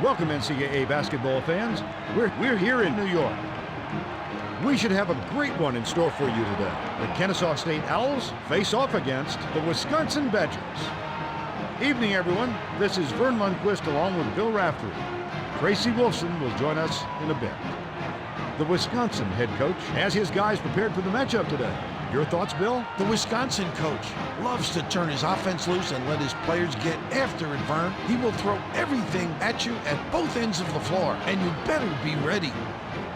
Welcome, NCCA basketball fans. We're here in New York. We should have a great one in store for you today. The Kennesaw State Owls face off against the Wisconsin Badgers. Evening, everyone. This is Vern Lundquist along with Bill Raftery. Tracy Wolfson will join us in a bit. The Wisconsin head coach has his guys prepared for the matchup today. Your thoughts, Bill? The Wisconsin coach loves to turn his offense loose and let his players get after it, Vern. He will throw everything at you at both ends of the floor, and you better be ready.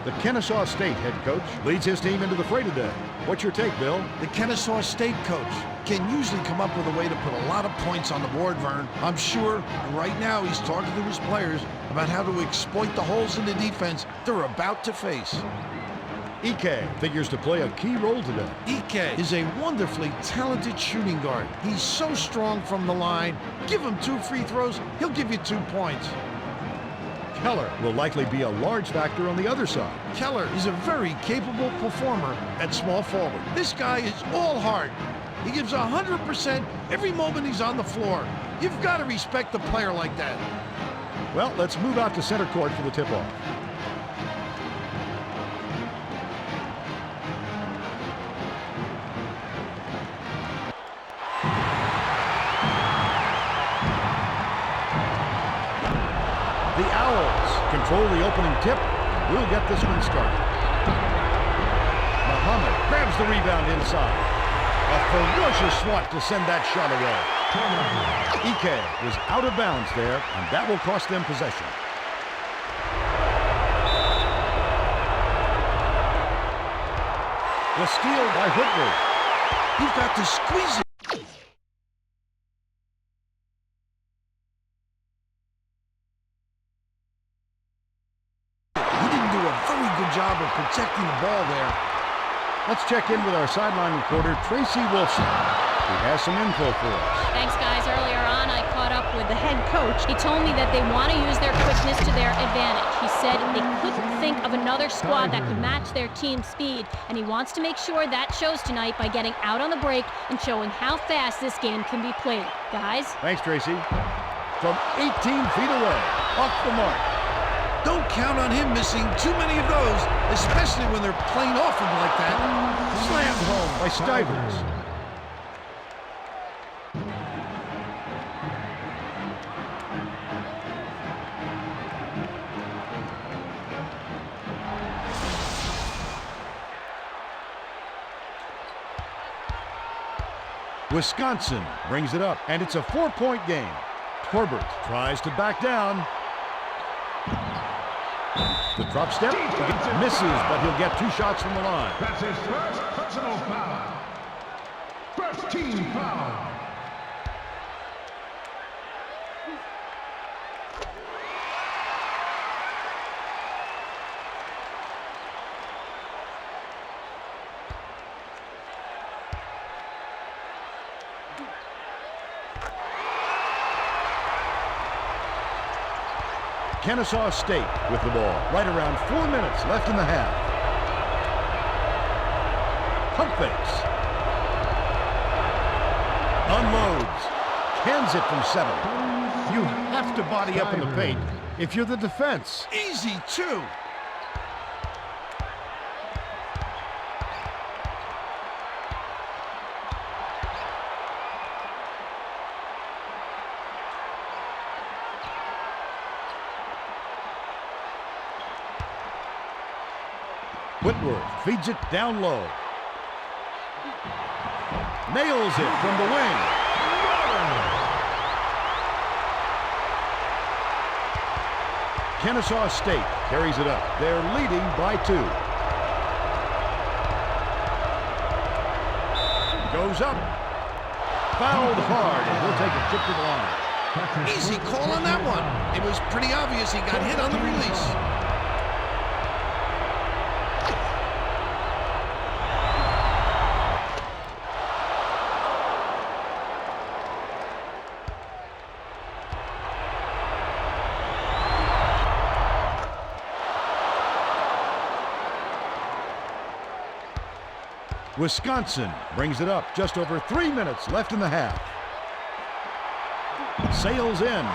The Kennesaw State head coach leads his team into the fray today. What's your take, Bill? The Kennesaw State coach can usually come up with a way to put a lot of points on the board, Vern. I'm sure right now he's talking to his players about how to exploit the holes in the defense they're about to face. Ike figures to play a key role today. Ike is a wonderfully talented shooting guard. He's so strong from the line. Give him 2 free throws, he'll give you 2 points. Keller will likely be a large factor on the other side. Keller is a very capable performer at small forward. This guy is all heart. He gives 100% every moment he's on the floor. You've got to respect a player like that. Well, let's move out to center court for the tip-off. The Owls control the opening tip. We'll get this one started. Muhammad grabs the rebound inside. A ferocious swat to send that shot away. Ike was out of bounds there, and that will cost them possession. The steal by Whitworth. You've got to squeeze it. Job of protecting the ball there. Let's check in with our sideline reporter, Tracy Wolfson, who has some info for us. Thanks, guys. Earlier on, I caught up with the head coach. He told me that they want to use their quickness to their advantage. He said they couldn't think of another squad that could match their team's speed, and he wants to make sure that shows tonight by getting out on the break and showing how fast this game can be played. Guys? Thanks, Tracy. From 18 feet away, off the mark. Don't count on him missing too many of those, especially when they're playing off him like that. Slammed home by Stivers. Wisconsin brings it up, and it's a 4-point game. Torbert tries to back down. The drop step misses, but he'll get 2 shots from the line. That's his first personal foul. First team foul. Kennesaw State with the ball. Right around 4 minutes left in the half. Pump fakes. Unloads. Cans it from 7. You have to body up in the paint if you're the defense. Easy, too. Whitworth feeds it down low. Nails it from the wing. Kennesaw State carries it up. They're leading by 2. Goes up. Fouled hard, and he'll take a trip to the line. Easy call on that one. It was pretty obvious he got hit on the release. Wisconsin brings it up. Just over 3 minutes left in the half. Sails in.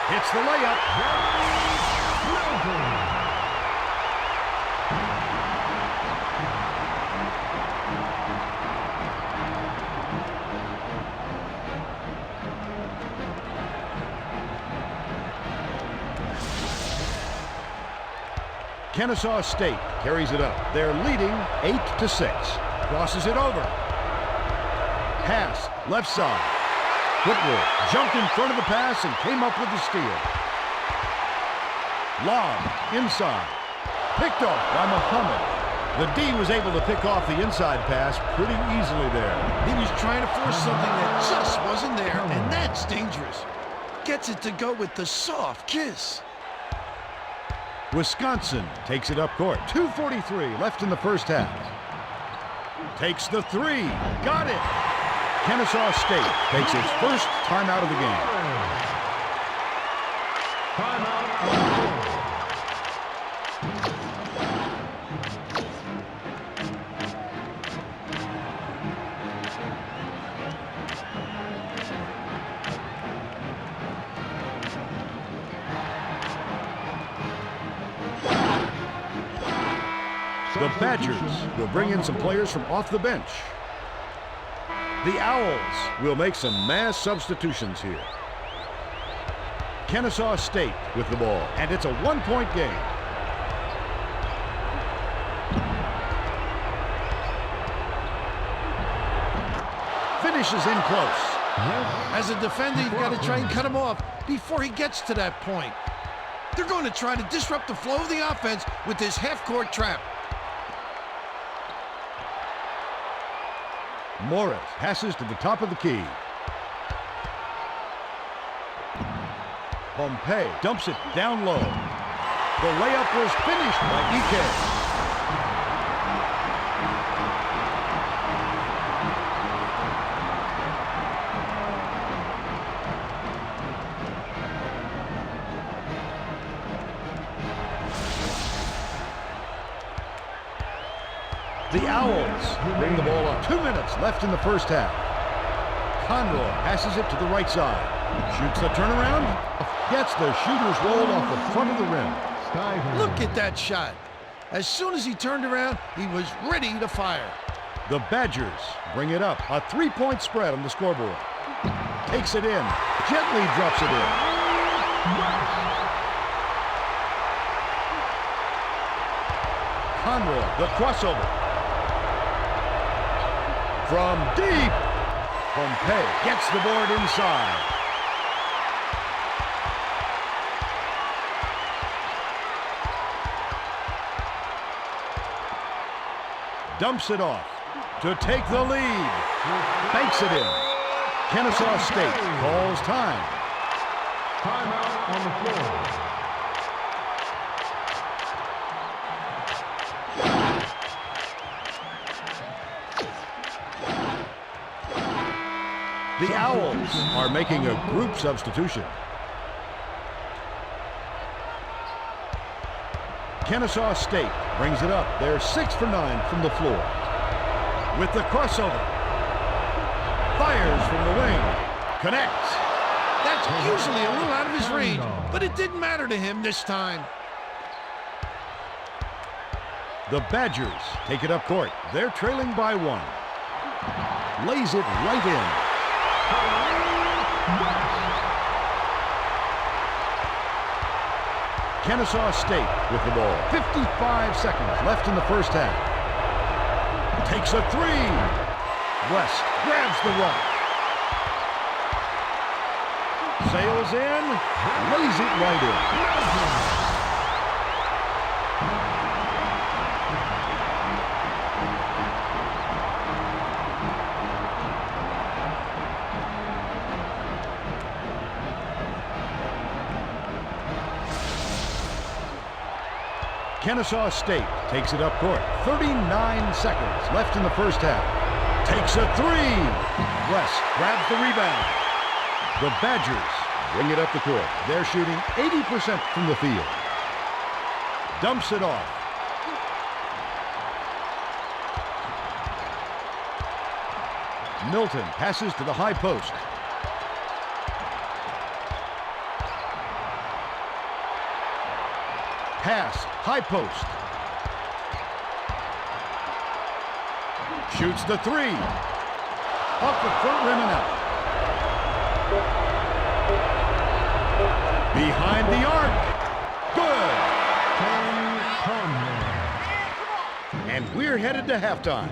Hits the layup. Kennesaw State carries it up. They're leading 8-6. Crosses it over. Pass, left side. Whitworth jumped in front of the pass and came up with the steal. Lob, inside. Picked off by Muhammad. The D was able to pick off the inside pass pretty easily there. He was trying to force something that just wasn't there, and that's dangerous. Gets it to go with the soft kiss. Wisconsin takes it up court. 2:43 left in the first half. Takes the three. Got it. Kennesaw State takes its first timeout of the game. Timeout on the floor. The Badgers will bring in some players from off the bench. The Owls will make some mass substitutions here. Kennesaw State with the ball, and it's a one-point game. Finishes in close. As a defender, you've got to try and cut him off before he gets to that point. They're going to try to disrupt the flow of the offense with this half-court trap. Morris passes to the top of the key. Pompey dumps it down low. The layup was finished by Ike. The Owls bring the ball up. 2 minutes left in the first half. Conroy passes it to the right side. Shoots the turnaround. Gets the shooter's roll off the front of the rim. Look at that shot. As soon as he turned around, he was ready to fire. The Badgers bring it up. A 3-point spread on the scoreboard. Takes it in. Gently drops it in. Conroy, the crossover. From deep, Pompey gets the board inside. Dumps it off to take the lead. Banks it in. Kennesaw State calls time. Timeout on the floor. The Owls are making a group substitution. Kennesaw State brings it up. They're 6 for 9 from the floor. With the crossover. Fires from the wing. Connects. That's usually a little out of his range, but it didn't matter to him this time. The Badgers take it up court. They're trailing by 1. Lays it right in. Kennesaw State with the ball. 55 seconds left in the first half. Takes a three. West grabs the rock. Sails in. Lays it right in. Kennesaw State takes it up court. 39 seconds left in the first half. Takes a three. West grabs the rebound. The Badgers bring it up the court. They're shooting 80% from the field. Dumps it off. Milton passes to the high post. Pass, high post. Shoots the three. Off the front rim and out. Behind the arc. Good. we're headed to halftime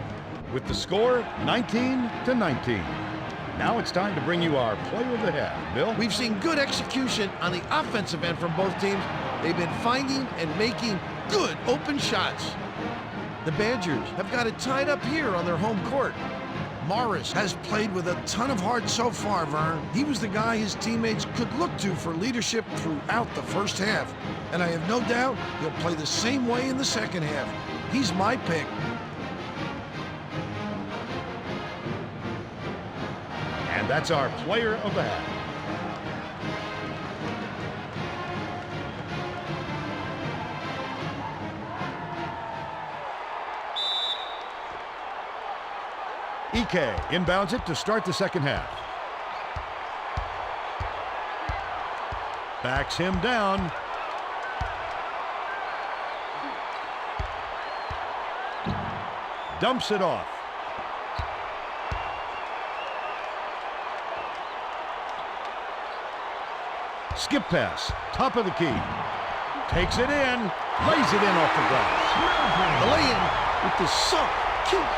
with the score 19-19. Now it's time to bring you our player of the half. Bill? We've seen good execution on the offensive end from both teams. They've been finding and making good open shots. The Badgers have got it tied up here on their home court. Morris has played with a ton of heart so far, Vern. He was the guy his teammates could look to for leadership throughout the first half. And I have no doubt he'll play the same way in the second half. He's my pick. And that's our player of the half. EK inbounds it to start the second half. Backs him down. Dumps it off. Skip pass, top of the key. Takes it in, lays it in off the glass. The lay-in with the sunk kick.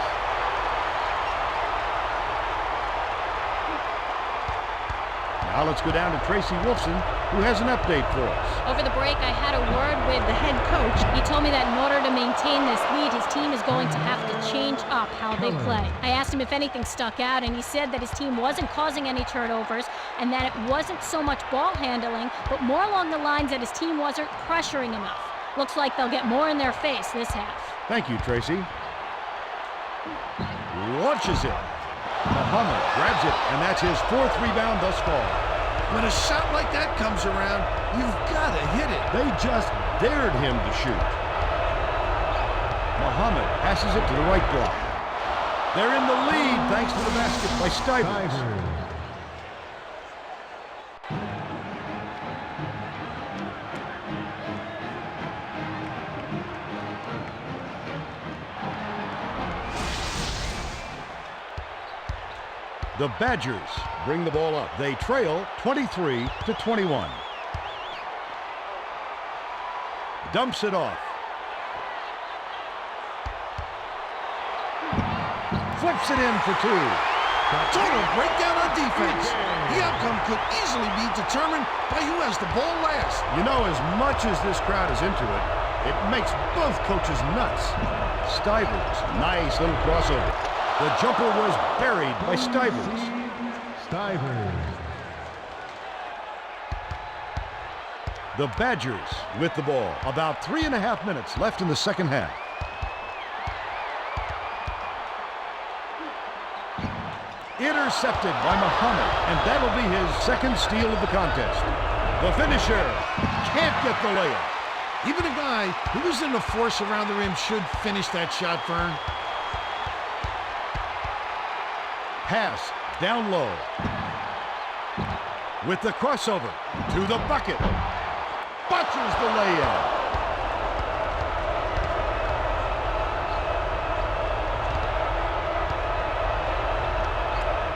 Now let's go down to Tracy Wolfson, who has an update for us. Over the break, I had a word with the head coach. He told me that in order to maintain this lead, his team is going to have to change up how they play. I asked him if anything stuck out, and he said that his team wasn't causing any turnovers and that it wasn't so much ball handling, but more along the lines that his team wasn't pressuring enough. Looks like they'll get more in their face this half. Thank you, Tracy. Launches it. Muhammad grabs it, and that's his fourth rebound thus far. When a shot like that comes around, you've got to hit it. They just dared him to shoot. Muhammad passes it to the right block. They're in the lead thanks to the basket by Stivers. The Badgers bring the ball up. They trail 23-21. Dumps it off. Flips it in for two. Total breakdown on defense. The outcome could easily be determined by who has the ball last. You know, as much as this crowd is into it, it makes both coaches nuts. Stivers, nice little crossover. The jumper was buried by Stivers. The Badgers with the ball. About 3.5 minutes left in the second half. Intercepted by Muhammad, and that'll be his second steal of the contest. The finisher can't get the layup. Even a guy who isn't a force around the rim should finish that shot, Vern. Pass down low. With the crossover to the bucket. Botches the layup.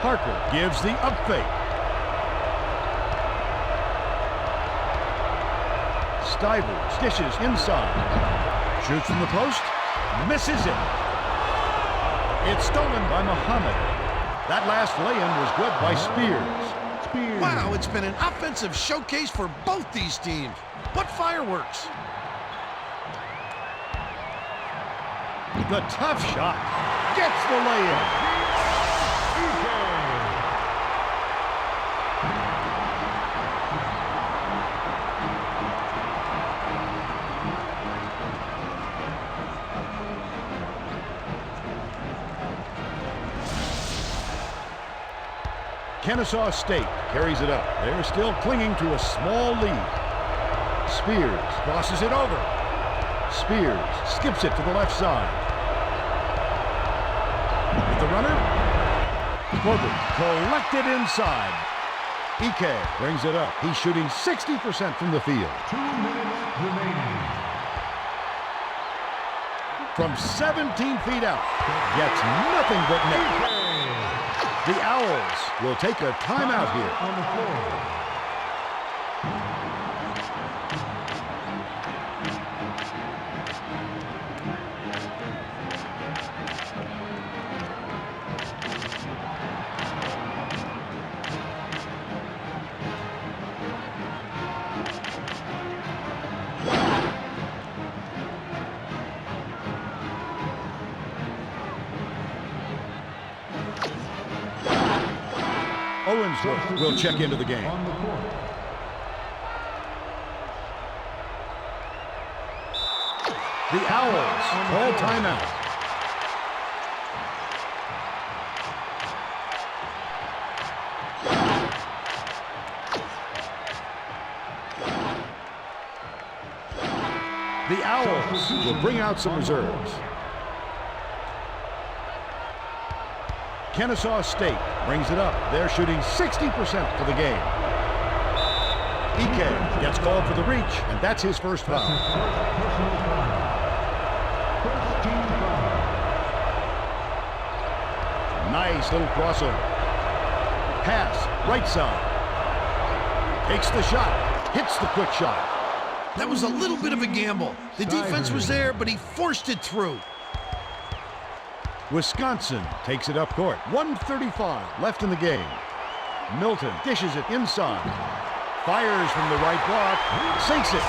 Parker gives the up fake. Stivers dishes inside. Shoots from the post. Misses it. It's stolen by Muhammad. That last lay-in was good by Spears. Wow, it's been an offensive showcase for both these teams. What fireworks! The tough shot gets the lay-in. Kennesaw State carries it up. They're still clinging to a small lead. Spears crosses it over. Spears skips it to the left side. With the runner. Corbett collected inside. EK brings it up. He's shooting 60% from the field. 2 minutes remaining. From 17 feet out. Gets nothing but net. The Owls will take a timeout here. On the floor. Owens will check into the game. On the court. The Owls call timeout. The Owls will bring out some reserves. Kennesaw State brings it up. They're shooting 60% for the game. Ike gets called for the reach, and that's his first foul. Personal foul. First team foul. Nice little crossover. Pass, right side. Takes the shot, hits the quick shot. That was a little bit of a gamble. The defense was there, but he forced it through. Wisconsin takes it up court. 1:35 left in the game. Milton dishes it inside. Fires from the right block. Sinks it.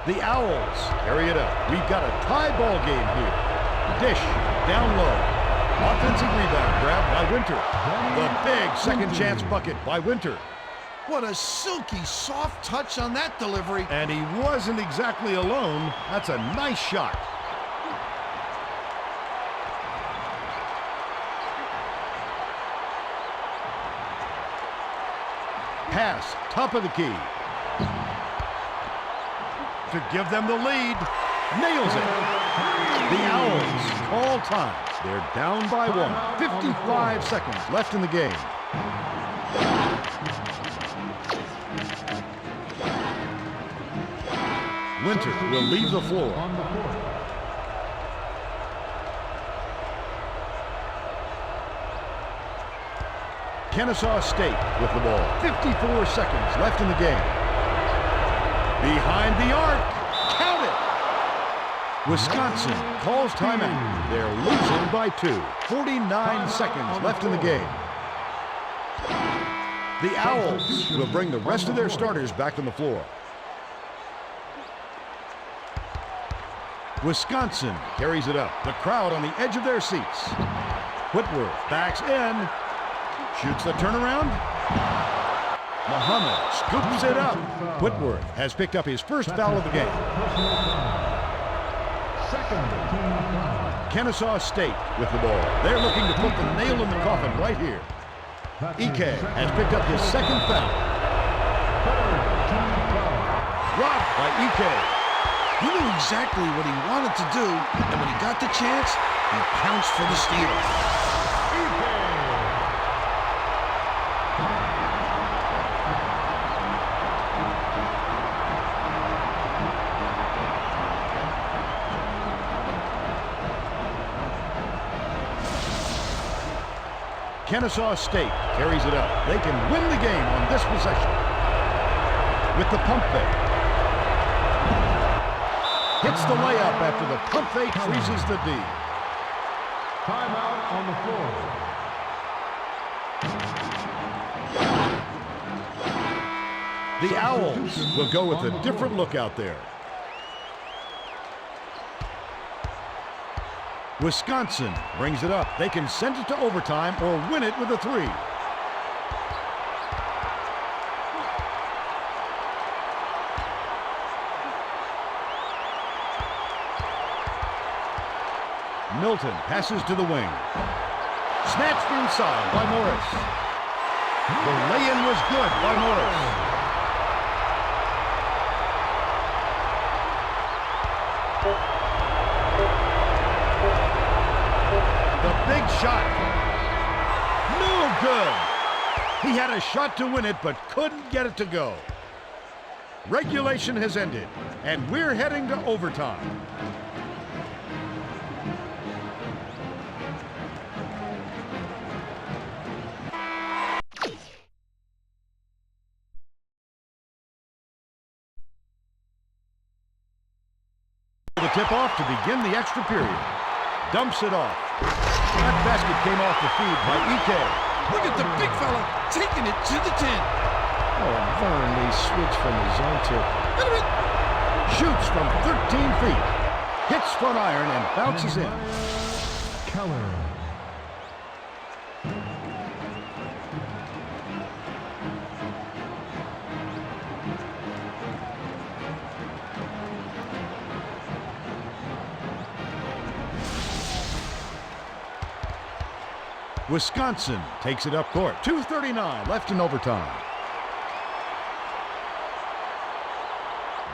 The Owls carry it up. We've got a tie ball game here. Dish down low. Offensive rebound grab by Winter. The big second chance bucket by Winter. What a silky, soft touch on that delivery. And he wasn't exactly alone. That's a nice shot. Pass, top of the key. To give them the lead. Nails it. The Owls call time. They're down by one. 55 seconds left in the game. Winter will leave the floor. On the court. Kennesaw State with the ball. 54 seconds left in the game. Behind the arc. Count it. Wisconsin calls timeout. They're losing by 2. 49 seconds left in the game. The Owls will bring the rest of their starters back on the floor. Wisconsin carries it up. The crowd on the edge of their seats. Whitworth backs in. Shoots the turnaround. Muhammad scoops it up. Whitworth has picked up his first foul of the game. Second team foul. Kennesaw State with the ball. They're looking to put the nail in the coffin right here. Ike has picked up his second foul. Third team foul. Robbed by Ike. He knew exactly what he wanted to do, and when he got the chance, he pounced for the steal. Kennesaw State carries it up. They can win the game on this possession. With the pump fake. Hits the layup after the pump fake freezes the D. Timeout on the floor. The Owls will go with a different look out there. Wisconsin brings it up. They can send it to overtime or win it with a 3. Milton passes to the wing. Snatched inside by Morris. The lay-in was good by Morris. The big shot. No good. He had a shot to win it, but couldn't get it to go. Regulation has ended, and we're heading to overtime. The tip-off to begin the extra period. Dumps it off. That basket came off the feed by Ike. Look at the big fella taking it to the 10. Oh, and Vern, they switch from the zone to... Wait a minute. Shoots from 13 feet. Hits front iron and bounces in. Keller. Wisconsin takes it up court. 2:39 left in overtime.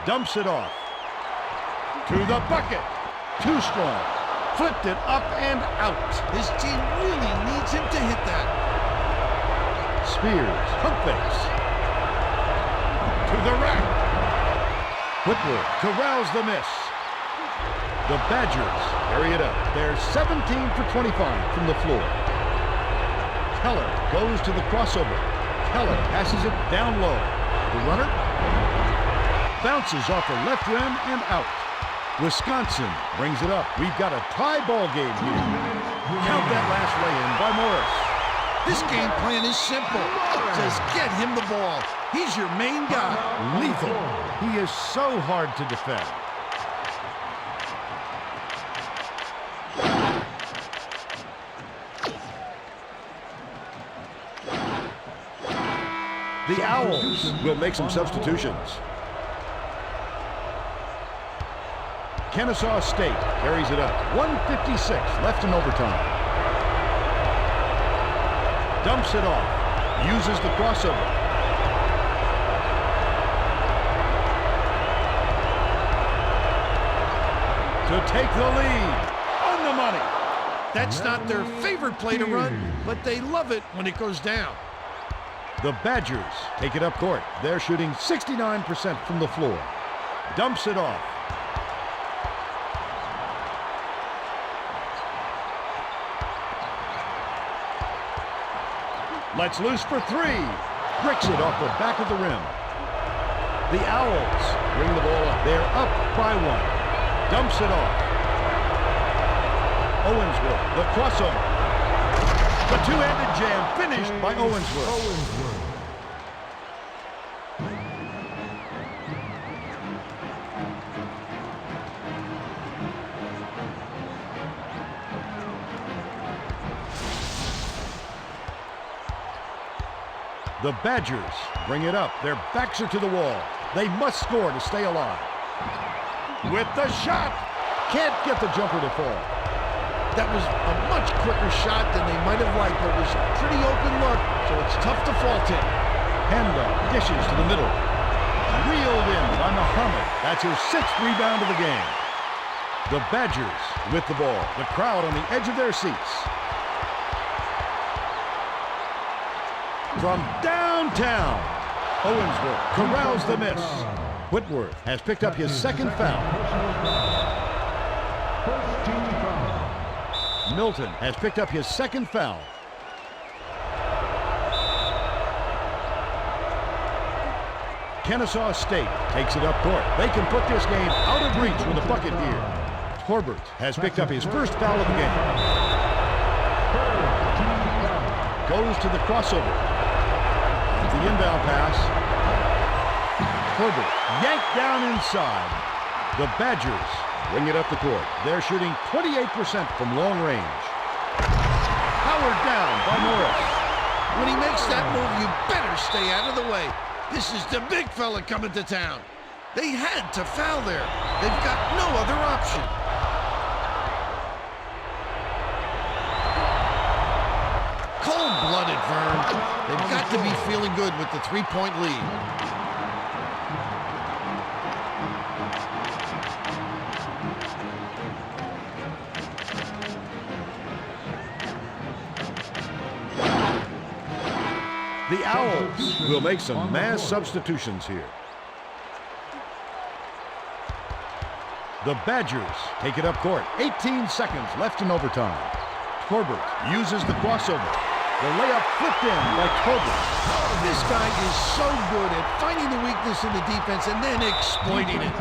Dumps it off. To the bucket. Too strong. Flipped it up and out. His team really needs him to hit that. Spears. Pump fakes. To the rack. Whitworth corrals the miss. The Badgers carry it up. They're 17 for 25 from the floor. Keller goes to the crossover. Keller passes it down low. The runner bounces off the left rim and out. Wisconsin brings it up. We've got a tie ball game here. Count that last lay-in by Morris. This game plan is simple. Just get him the ball. He's your main guy. Lethal. He is so hard to defend. The Owls will make some substitutions. Kennesaw State carries it up. 1:56 left in overtime. Dumps it off. Uses the crossover. To take the lead. On the money. That's not their favorite play to run, but they love it when it goes down. The Badgers take it up court. They're shooting 69% from the floor. Dumps it off. Lets loose for three. Bricks it off the back of the rim. The Owls bring the ball up. They're up by one. Dumps it off. Owensworth, the crossover. The two-handed jam finished by Owensworth. The Badgers bring it up. Their backs are to the wall. They must score to stay alive. With the shot. Can't get the jumper to fall. That was a much quicker shot than they might have liked, but it was a pretty open look, so it's tough to fault him. Handoff dishes to the middle. Reeled in by Muhammad. That's his 6th rebound of the game. The Badgers with the ball. The crowd on the edge of their seats. From downtown, Owensworth corrals the miss. Whitworth has picked up his 2nd foul. Milton has picked up his 2nd foul. Kennesaw State takes it up court. They can put this game out of reach with a bucket here. Torbert has picked up his 1st foul of the game. Goes to the crossover. The inbound pass. Torbert yanked down inside. The Badgers bring it up the court. They're shooting 28% from long range. Powered down by Morris. When he makes that move, you better stay out of the way. This is the big fella coming to town. They had to foul there. They've got no other option. Cold-blooded, Vern. They've got to be feeling good with the 3-point lead. The Owls will make some mass substitutions here. The Badgers take it up court. 18 seconds left in overtime. Torbert uses the crossover. The layup flipped in by Torbert. This guy is so good at finding the weakness in the defense and then exploiting it.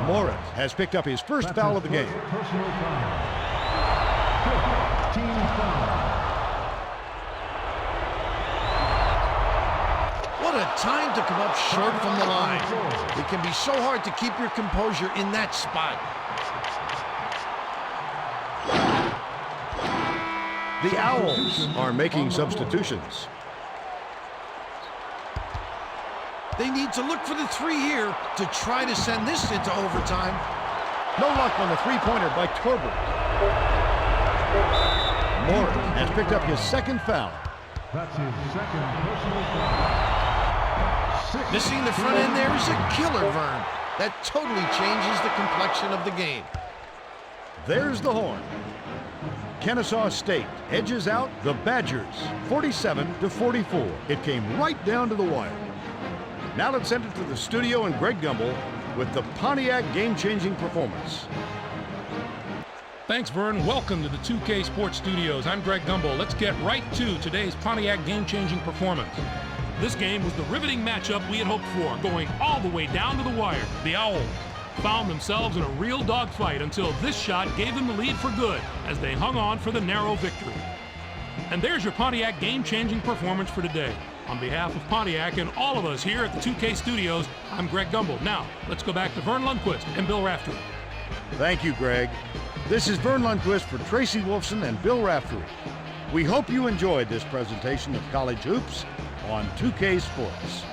Morris has picked up his 1st foul of the game. Personal foul. 5th team foul. What a time to come up short from the line. It can be so hard to keep your composure in that spot. The Owls are making substitutions. They need to look for the 3 here to try to send this into overtime. No luck on the three-pointer by Torbert. Moore has picked up his second foul. That's his second personal foul. Missing the front end there is a killer, Vern. That totally changes the complexion of the game. There's the horn. Kennesaw State edges out the Badgers, 47-44. It came right down to the wire. Now let's send it to the studio and Greg Gumbel with the Pontiac game-changing performance. Thanks, Vern. Welcome to the 2K Sports Studios. I'm Greg Gumbel. Let's get right to today's Pontiac game-changing performance. This game was the riveting matchup we had hoped for, going all the way down to the wire. The Owls found themselves in a real dogfight until this shot gave them the lead for good as they hung on for the narrow victory. And there's your Pontiac game-changing performance for today. On behalf of Pontiac and all of us here at the 2K Studios, I'm Greg Gumbel. Now, let's go back to Vern Lundquist and Bill Raftery. Thank you, Greg. This is Vern Lundquist for Tracy Wolfson and Bill Raftery. We hope you enjoyed this presentation of college hoops on 2K Sports.